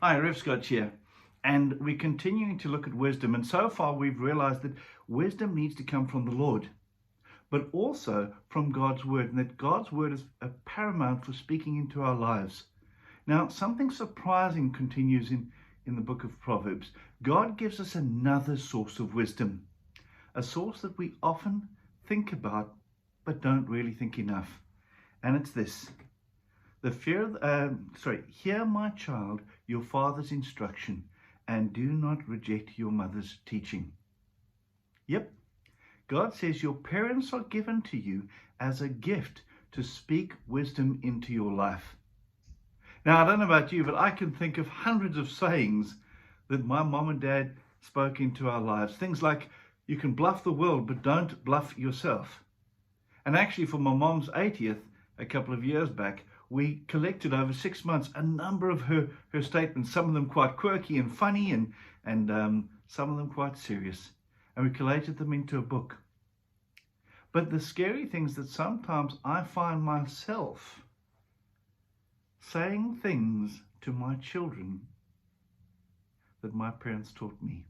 Hi, Rev Scott here, and we're continuing to look at wisdom. And so far, we've realized that wisdom needs to come from the Lord, but also from God's Word, and that God's Word is paramount for speaking into our lives. Now, something surprising continues in the book of Proverbs. God gives us another source of wisdom, a source that we often think about, but don't really think enough. And it's this. Hear, my child, your father's instruction, and do not reject your mother's teaching. Yep, God says your parents are given to you as a gift to speak wisdom into your life. Now, I don't know about you, but I can think of hundreds of sayings that my mom and dad spoke into our lives. Things like, you can bluff the world, but don't bluff yourself. And actually, for my mom's 80th, a couple of years back, we collected over 6 months a number of her statements, some of them quite quirky and funny, and some of them quite serious. And we collated them into a book. But the scary thing is that sometimes I find myself saying things to my children that my parents taught me.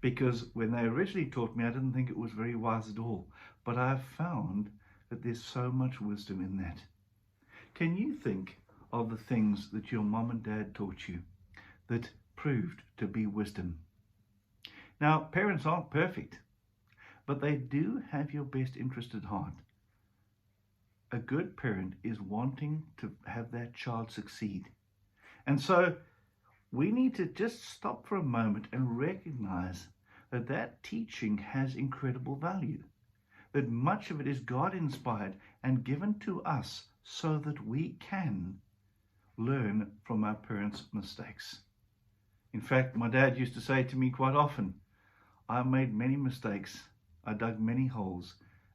Because when they originally taught me, I didn't think it was very wise at all. But I've found that there's so much wisdom in that. Can you think of the things that your mom and dad taught you that proved to be wisdom? Now, parents aren't perfect, but they do have your best interest at heart. A good parent is wanting to have that child succeed. And so we need to just stop for a moment and recognize that that teaching has incredible value, that much of it is God-inspired and given to us so that we can learn from our parents' mistakes. In fact, my dad used to say to me quite often, I made many mistakes, I dug many holes,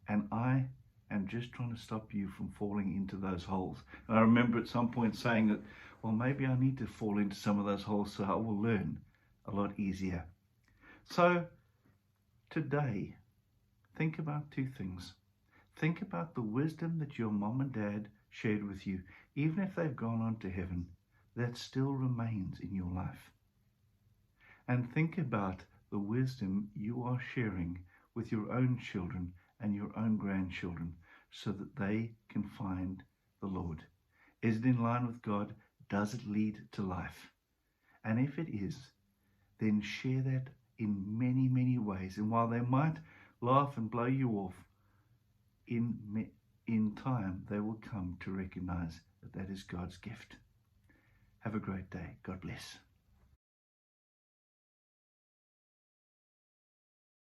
and I am just trying to stop you from falling into those holes. And I remember at some point saying that, well, maybe I need to fall into some of those holes so I will learn a lot easier. So today, think about two things. Think about the wisdom that your mom and dad shared with you. Even if they've gone on to heaven, that still remains in your life. And think about the wisdom you are sharing with your own children and your own grandchildren so that they can find the Lord. Is it in line with God? Does it lead to life? And if it is, then share that in many, many ways. And while they might laugh and blow you off, in time they will come to recognize that that is God's gift. Have a great day. God bless.